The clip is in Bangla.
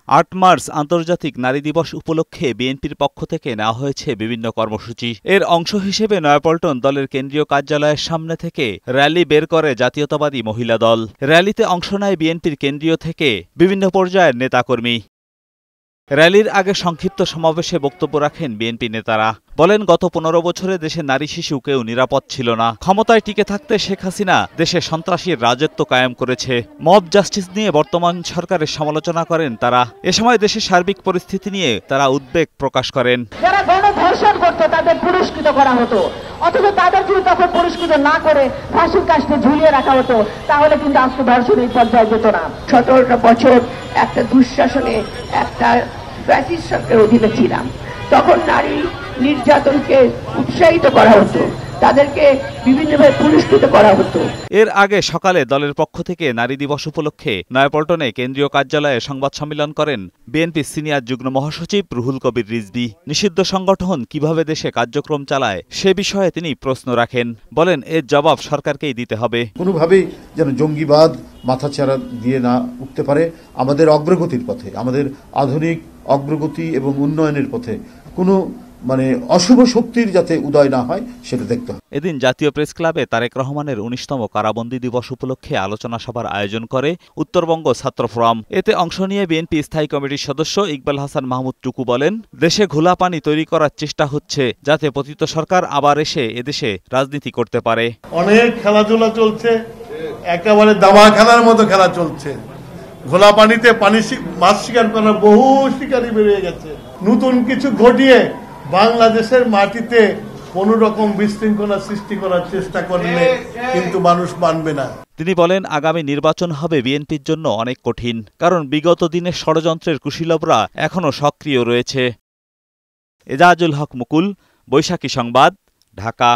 ৮ মার্চ আন্তর্জাতিক নারী দিবস উপলক্ষে বিএনপির পক্ষ থেকে নেওয়া হয়েছে বিভিন্ন কর্মসূচি। এর অংশ হিসেবে নয়াপল্টন দলের কেন্দ্রীয় কার্যালয়ের সামনে থেকে র্যালি বের করে জাতীয়তাবাদী মহিলা দল। র্যালিতে অংশ নেয় বিএনপির কেন্দ্রীয় থেকে বিভিন্ন পর্যায়ের নেতাকর্মী। র্যালির আগে সংক্ষিপ্ত সমাবেশে বক্তব্য রাখেন বিএনপি নেতারা। বলেন, গত ১৫ বছরে দেশে নারী শিশু কেউ নিরাপদ ছিল না। ক্ষমতায় টিকে থাকতে শেখ হাসিনা দেশে সন্ত্রাসীর রাজত্ব কায়েম করেছে। মব জাস্টিস নিয়ে বর্তমান সরকারের সমালোচনা করেন তারা। এ সময় দেশের সার্বিক পরিস্থিতি নিয়ে তারা উদ্বেগ প্রকাশ করেন। যারা গণধর্ষণ করতো তাদের পুরস্কৃত করা হতো, অথচ তাদের যদি তখন পুরস্কৃত না করে ফাঁসির কাস্টে ঝুলিয়ে রাখা হতো, তাহলে কিন্তু আজকে ধর্ষণ এই পর্যায়ে যেত না। ১৭টা বছর একটা দুঃশাসনে, একটা ফ্যাসিস্ট সরকারের অধীনে ছিলাম। তখন নারী নির্যাতনকে উৎসাহিত করা হতো, তাদেরকে বিভিন্নভাবে পুরস্কৃত করা হতো। এর আগে সকালে দলের পক্ষ থেকে নারী দিবস উপলক্ষে নয়াপল্টনে কেন্দ্রীয় কার্যালয়ে সংবাদ সম্মেলন করেন বিএনপি সিনিয়র যুগ্ম মহাসচিব রুহুল কবির রিজভী। নিষিদ্ধ সংগঠন কিভাবে দেশে কার্যক্রম চালায় সে বিষয়ে তিনি প্রশ্ন রাখেন। বলেন, এর জবাব সরকারকেই দিতে হবে। কোনোভাবেই যেন জঙ্গিবাদ মাথাচাড়া দিয়ে না উঠতে পারে। আমাদের অগ্রগতির পথে, আমাদের আধুনিক অগ্রগতি এবং উন্নয়নের পথে কোনো অশুভ শক্তির যাতে উদয় না হয় সেটা দেখতে হবে। এদিন জাতীয় প্রেস ক্লাবে তারেক রহমানের ১৯তম কারাবন্দী দিবস উপলক্ষে আলোচনা সভার আয়োজন করে উত্তরবঙ্গ ছাত্র ফোরাম। এতে অংশ নিয়ে বিএনপি স্থায়ী কমিটির সদস্য ইকবাল হাসান মাহমুদ টুকু বলেন, দেশে ঘোলা পানি তৈরি করার চেষ্টা হচ্ছে যাতে পতিত সরকার আবার এসে এদেশে রাজনীতি করতে পারে। অনেক খেলাধুলা চলছে, একেবারে দাবা খেলার মতো খেলা চলছে। ঘোলা পানিতে মাছ শিকার করার বহু শিকারী বেরিয়ে গেছে। নতুন কিছু ঘটিয়ে বাংলাদেশের মাটিতে কোন রকম বিশৃঙ্খলা সৃষ্টি করার চেষ্টা করলে কিন্তু মানুষ মানবে না। তিনি বলেন, আগামী নির্বাচন হবে বিএনপির জন্য অনেক কঠিন, কারণ বিগত দিনের ষড়যন্ত্রের কুশীলবরা এখনও সক্রিয় রয়েছে। এজাজুল হক মুকুল, বৈশাখী সংবাদ, ঢাকা।